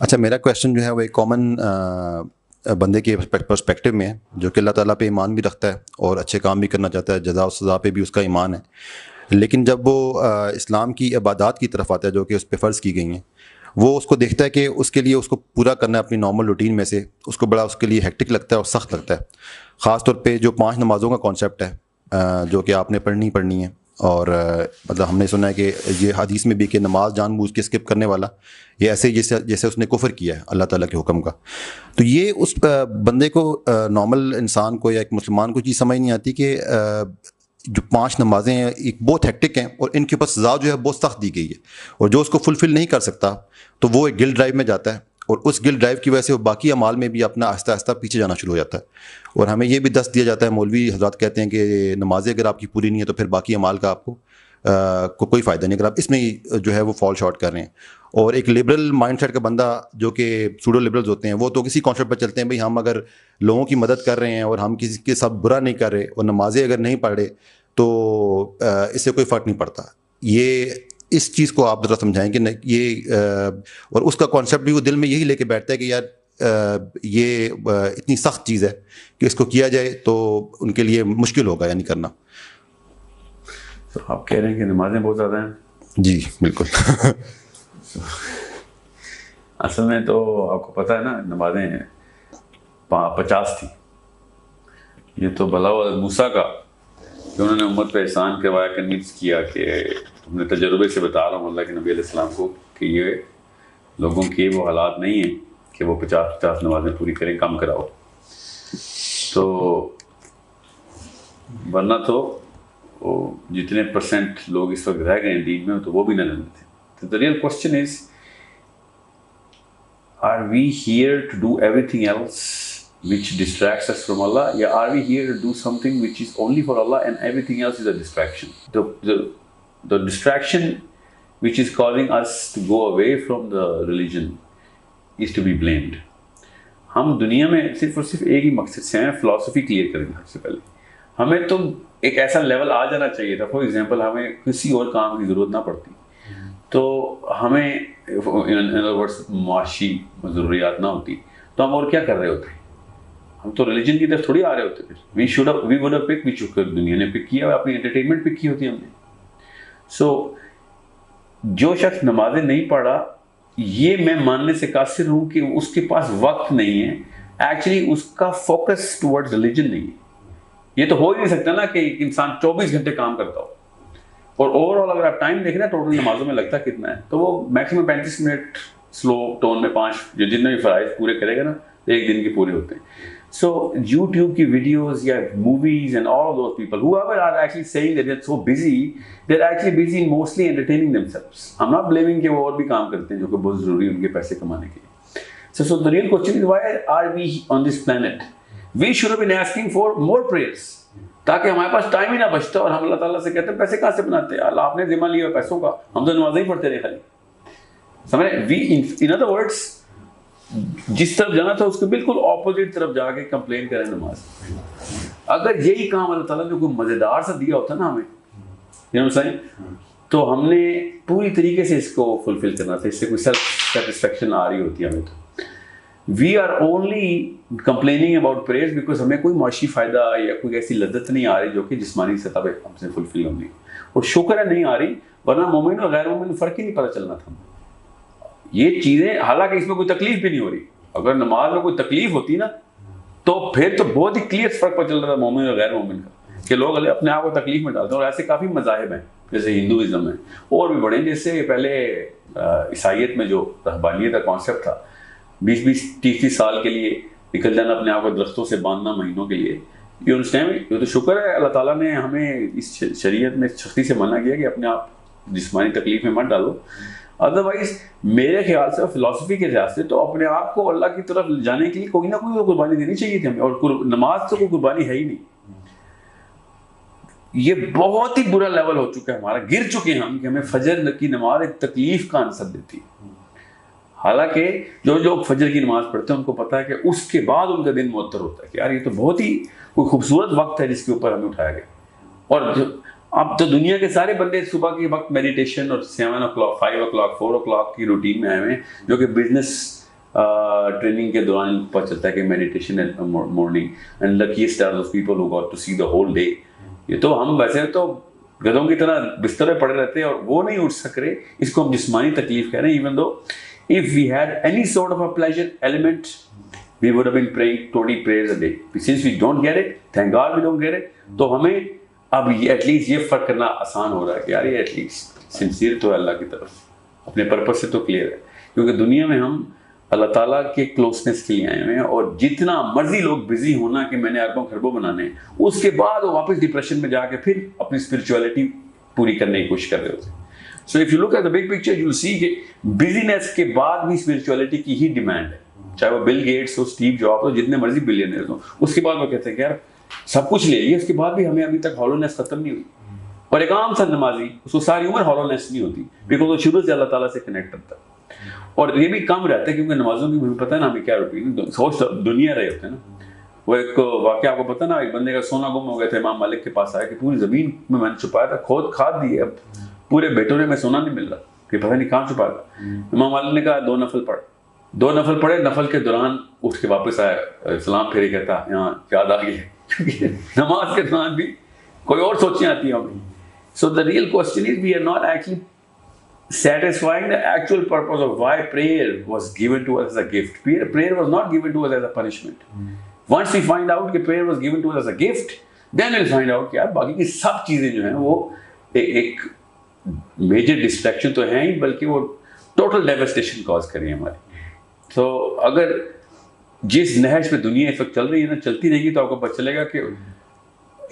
अच्छा, मेरा क्वेश्चन जो है वो एक कॉमन बंदे के पर्सपेक्टिव में है, जो कि अल्लाह ताला पे ईमान भी रखता है और अच्छे काम भी करना चाहता है, जज़ा और सज़ा पे भी उसका ईमान है। लेकिन जब वो इस्लाम की इबादत की तरफ आता है जो कि उस पे फ़र्ज़ की गई हैं, वो उसको देखता है कि उसके लिए उसको पूरा करना है अपनी नॉर्मल रूटीन में से, उसको बड़ा उसके लिए हेक्टिक लगता है और सख्त लगता है। ख़ास तौर पे जो 5 नमाज़ों का कॉन्सेप्ट है, जो कि आपने पढ़नी ही पढ़नी है। और मतलब हमने सुना है कि ये हदीस में भी कि नमाज जानबूझ के स्किप करने वाला, ये ऐसे ही जैसे जैसे उसने कुफ्र किया है अल्लाह ताला के हुक्म का। तो ये उस बंदे को, नॉर्मल इंसान को या एक मुसलमान को चीज़ समझ नहीं आती कि जो 5 नमाज़ें हैं एक बहुत हेक्टिक हैं और इनके ऊपर सज़ा जो है बहुत सख्त दी गई है, और जो उसको फुलफ़िल नहीं कर सकता तो वो एक गिल्ट ड्राइव में जाता है, और उस गिल्ट ड्राइव की वजह से वो बाकी अमाल में भी अपना आहिस्ता आहिस्ता पीछे जाना शुरू हो जाता है। और हमें ये भी दस्त दिया जाता है, मौलवी हज़रात कहते हैं कि नमाज़ें अगर आपकी पूरी नहीं है तो फिर बाकी अमाल का आपको कोई फ़ायदा नहीं, अगर आप इसमें ही जो है वो फॉल शॉर्ट कर रहे हैं। और एक लिबरल माइंडसेट का बंदा, जो कि सूडो लिबरल्स होते हैं, वो तो किसी कॉन्सेप्ट पर चलते हैं, भाई हम अगर लोगों की मदद कर रहे हैं और हम किसी के साथ बुरा नहीं कर रहे और नमाज़ें अगर नहीं पढ़ रहे तो इससे कोई फ़र्क नहीं पड़ता। ये इस चीज़ को आप ज़रा समझाएं कि ये और उसका कॉन्सेप्ट भी वो दिल में यही लेके बैठता है कि यार ये इतनी सख्त चीज़ है कि इसको किया जाए तो उनके लिए मुश्किल होगा यानी करना। तो आप कह रहे हैं कि नमाजें बहुत ज़्यादा हैं? जी बिल्कुल। असल में तो आपको पता है ना, नमाजें 50 थी। ये तो भला हुआ मूसा का कि उन्होंने उम्मत पे एहसान करवाया, कन्विंस किया कि तुमने तजुर्बे से बता रहा हूँ अल्लाह के नबी अलैहिस्सलाम को कि ये लोगों के वो हालात नहीं हैं कि वो 50 नमाजें पूरी करें, कम कराओ। तो वरना तो वो जितने परसेंट लोग इस वक्त रह गए हैं दीन में, तो वो भी न लेते थे। तो the real question is, are we here to do everything else which distracts us from Allah, या are we here to do something which is only for Allah and everything else is a distraction? The distraction which is causing us to go away from the religion is to be blamed. हम दुनिया में सिर्फ और सिर्फ एक ही मकसद से हैं, फिलॉसफी क्लियर करेंगे। सबसे पहले हमें तो एक ऐसा लेवल आ जाना चाहिए था, फॉर एग्जाम्पल हमें किसी और काम की ज़रूरत ना पड़ती, तो हमें इन अदर वर्ड्स माशी ज़रूरियात ना होती, तो हम और क्या कर रहे होते? हम तो रिलीजन की तरफ थोड़ी आ रहे होते। फिर वी वुड हैव पिक, विच दुनिया ने पिक किया, अपनी एंटरटेनमेंट पिक की होती हमने। सो जो शख्स नमाजें नहीं पढ़ा, ये मैं मानने से कासिर हूँ कि उसके पास वक्त नहीं है, एक्चुअली उसका फोकस टुवर्ड्स रिलीजन नहीं है। ये तो हो ही नहीं सकता ना कि इंसान 24 घंटे काम करता हो, और ओवरऑल अगर आप टाइम देखें ना टोटल नमाजों में लगता कितना है, तो वो मैक्सिमम 35 मिनट स्लो टोन में 5 जो जितने भी फराइज पूरे करेगा ना, एक दिन के पूरे होते हैं। So YouTube की videos या movies and all of those people, whoever are actually saying that they're so busy, they're actually busy in mostly entertaining themselves. I'm not blaming कि वो और भी काम करते हैं जो कि बहुत ज़रूरी है उनके पैसे कमाने के लिए। So the real question is, why are we on this planet? We should have been asking for more prayers, ताकि हमारे पास टाइम ही ना बचता और हम अल्लाह ताला से कहते हैं पैसे कहाँ से बनाते हैं? अल्लाह आपने जिम्मा लिया पैसों का, हम तो नमाज़ें ही पढ़ते रहे खाली। समझ रहे? We in other words, जिस तरफ जाना था उसके बिल्कुल ऑपोजिट तरफ जाके कंप्लेन करें नमाज। अगर यही काम अल्लाह ताला ने कोई मजेदार सा दिया होता ना हमें, तो हमने पूरी तरीके से इसको फुलफिल करना था, इससे कोई सेल्फ सेटिस्फेक्शन आ रही होती है हमें। तो we are only complaining about prayers because हमें कोई माशी फ़ायदा या कोई ऐसी लद्दत नहीं आ रही जो कि जिस्मानी सतह पे हमसे फुलफिल होंगी, और शुक्र है नहीं आ रही, वरना मोमिन और गैर मोमिन फ़र्क ही नहीं पता चलना था ये चीज़ें। हालांकि इसमें कोई तकलीफ भी नहीं हो रही, अगर नमाज में कोई तकलीफ होती ना तो फिर तो बहुत ही क्लियर फर्क पता चल रहा था मोमिन और गैर मोमिन का, कि लोग अपने आप को तकलीफ में डालते हैं। और ऐसे काफ़ी मज़ाहिब हैं, जैसे हिंदुज़म है और भी बड़े, जैसे पहले ईसाइयत में जो रहबानियत का कॉन्सेप्ट था, 20-20, 30-30 साल के लिए निकल जाना अपने आप को दरख्तों से बांधना महीनों के लिए, ये उस टाइम ये तो शुक्र है अल्लाह ताला ने हमें इस शरीयत में सख्ती से मना किया कि अपने आप जिस्मानी तकलीफ में मत डालो। अदरवाइज मेरे ख्याल से फिलॉसफी के लिहाज से तो अपने आप को अल्लाह की तरफ जाने के लिए कोई ना कोई कुर्बानी देनी चाहिए थी हमें, और नमाज तो कोई कुर्बानी है ही नहीं। ये बहुत ही बुरा लेवल हो चुका है हमारा, गिर चुके हैं हम कि हमें फजर की नमाज एक तकलीफ का आंसर देती है। हालांकि जो लोग फजर की नमाज पढ़ते हैं उनको पता है कि उसके बाद उनका दिन मुअत्तर होता है कि यार ये तो बहुत ही कोई खूबसूरत वक्त है जिसके ऊपर हमें उठाया गया। और अब तो दुनिया के सारे बंदे सुबह के वक्त मेडिटेशन और 7 o'clock 5 o'clock 4 o'clock की रूटीन में आए हुए हैं, जो कि बिजनेस ट्रेनिंग के दौरान पता चलता है कि meditation at morning and luckiest are those people who got to see the whole day. ये तो हम वैसे तो गधों की तरह बिस्तर में पड़े रहते हैं और वो नहीं उठ सक रहे, इसको हम जिस्मानी तकलीफ कह रहे हैं। Even though if we had any sort of a pleasure element we would have been praying 20 prayers a day. Since we don't get it, thank God we don't get it, तो हमें अब ये एटलीस्ट ये फर्क करना आसान हो रहा है कि यार ये एटलीस्ट सिंसियर तो है अल्लाह की तरफ, अपने पर्पस से तो क्लियर है। क्योंकि दुनिया में हम अल्लाह ताला के क्लोजनेस के लिए आए हुए हैं, और जितना मर्जी लोग बिजी होना कि मैंने अरबों खरबों बनाने हैं, उसके बाद वो वापस डिप्रेशन में जाके फिर अपनी स्पिरिचुअलिटी पूरी करने की कोशिश कर रहे होते हैं। So if you look at the big picture you will see कि बिजीनेस के बाद भी स्पिरिचुअलिटी की ही डिमांड है। चाहे वो बिल गेट्स हो, स्टीव जॉब हो, जितने मर्जी बिलियनर्स हो, उसके बाद वो कहते हैं कि यार सब कुछ ले लिया, उसके बाद भी हमें अभी तक हॉलोनेस खत्म नहीं हुई। और एक आम सा नमाजी, उसको सारी उम्र हॉलोनेस नहीं होती, बिकॉज वो शुरू से अल्लाह ताला से कनेक्ट करता है। और ये भी कम रहता है क्योंकि नमाजों की हमें पता है ना हमें क्या रूटीन, सोच दुनिया रहे होते हैं ना। वो एक वाकया आपको पता ना, एक बंदे का सोना गुम हो गया था, इमाम मालिक के पास आया कि पूरी जमीन में मैंने छुपाया था, खोद खाद दी, अब पूरे बेटोरे में सोना नहीं मिल रहा, कि पता नहीं कहाँ छुपाया था। इमाम मालिक ने कहा 2 नफल पढ़, 2 नफल पढ़े, नफल के दौरान उठ के वापस आया, सलाम फेरे, कहता यहाँ याद आ गई है, क्योंकि नमाज के दौरान भी कोई और सोचें आती हैं हमें। So the real question is we are not actually satisfying the actual purpose of why prayer was given to us as a gift. Prayer was not given to us as a punishment. Once we find out that prayer was given to us as a gift, then we'll find out कि यार बाकी की सब चीजें जो हैं वो एक मेजर डिस्ट्रैक्शन तो हैं ही, बल्कि वो टोटल डेवस्टेशन कॉज करें हमारी। तो अगर जिस नहज पे दुनिया इस वक्त चल रही है ना, चलती रहेगी तो आपको पता चलेगा कि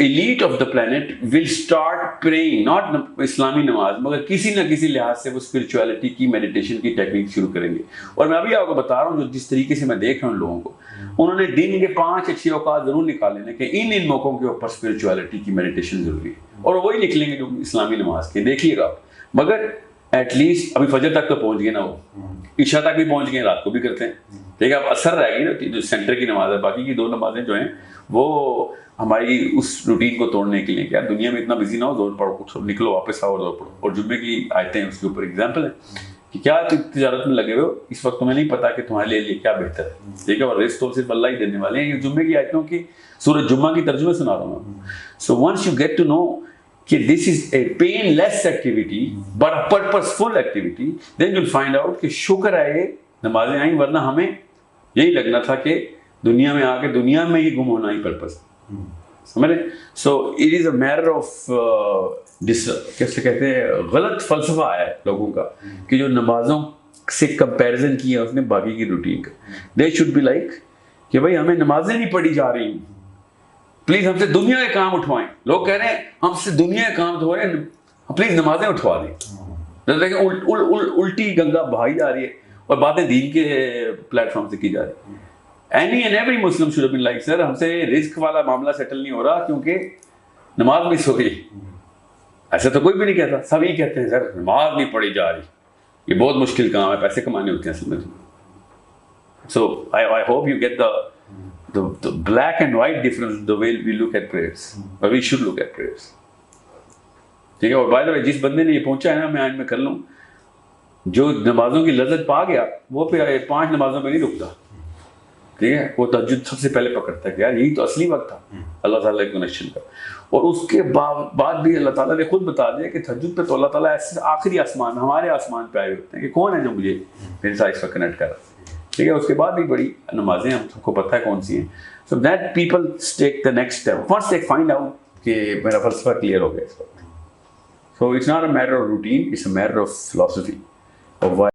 elite of the planet will start praying, not इस्लामी नमाज, मगर किसी ना किसी लिहाज से वो स्पिरिचुअलिटी की, मेडिटेशन की टेक्निक शुरू करेंगे। और मैं अभी आपको बता रहा हूँ, जो जिस तरीके से मैं देख रहा हूँ लोगों को, उन्होंने दिन के 5 अच्छे औकात जरूर निकाले ना कि इन मौकों के ऊपर स्पिरिचुअलिटी की मेडिटेशन जरूरी है, और वही निकलेंगे जो इस्लामी नमाज के, देखिएगा आप। मगर एटलीस्ट अभी फजर तक तो पहुंच गए ना, वो ईशा तक भी पहुंच गए, रात को भी करते हैं, ठीक है। अब असर रहेगी ना, जो सेंटर की नमाज है, बाकी की 2 नमाजें जो हैं वो हमारी उस रूटीन को तोड़ने के लिए, क्या दुनिया में इतना बिजी ना हो, दौड़ पड़ो, निकलो वापस आओ और दौड़ पड़ो। और जुम्मे की आयतें उसके ऊपर एग्जाम्पल है कि क्या तिजारत में लगे हुए हो, इस वक्त तुम्हें नहीं पता कि तुम्हारे लिए क्या बेहतर है, ठीक है। और रिस्क तो सिर्फ अल्लाह ही देने वाले हैं। ये जुम्मे की आयतों की सूरत जुम्मा की तर्जुमे सुना रहा हूँ। So once you get to know कि this is a painless activity but a purposeful activity, then you find out कि शुक्र है ये नमाजें आई, वरना हमें यही लगना था कि दुनिया में आके दुनिया में ही गुम होना ही पर्पस, समझ रहे। So it is a matter of कैसे कहते हैं, गलत फलसफा है लोगों का कि जो नमाजों से कंपैरिजन किया उसने बाकी की रूटीन का। दे शुड बी लाइक कि भाई हमें नमाजें नहीं पढ़ी जा रही, प्लीज हमसे दुनिया के काम उठवाएं। लोग कह रहे हैं हमसे दुनिया के काम उठवा रहे हैं, प्लीज नमाजें उठवा दें। देखें उल्टी गंगा बहाई जा रही है और बातें दीन के प्लेटफॉर्म से की जा रही है। Any and every Muslim should have been like, sir हमसे रिस्क वाला मामला सेटल नहीं हो रहा क्योंकि नमाज मिस हो गई। ऐसा तो कोई भी नहीं कहता, सभी कहते हैं सर नमाज नहीं पढ़ी जा रही, ये बहुत मुश्किल काम है, पैसे कमाने होते हैं असल में। So I hope you get the black and white difference the way we look at prayers, or we should look at prayers, ठीक है। और बाय द वे जिस बंदे ने ये पहुंचा है ना, मैं आज में कर लूँ, जो नमाजों की लज्जत पा गया वो फिर 5 नमाजों में नहीं रुकता, ठीक है। वो तहज्जुद सबसे पहले पकड़ता है कि यार यही तो असली वक्त था अल्लाह ताला के कनेक्शन का। और उसके बाद भी अल्लाह ताला ने खुद बता दिया कि तहज्जुद पे तो अल्लाह ताला ऐसे आखिरी आसमान, हमारे आसमान पे आए होते हैं कि कौन है जो मुझे मेरे साथ इस वक्त कनेक्ट कर रहा है, ठीक है। उसके बाद भी बड़ी नमाजें हम सबको पता है कौन सी हैं। So that people take the next step, first they find out कि मेरा फलसफा क्लियर हो गया इस वक्त। So it's not a matter of routine, it's a matter of philosophy of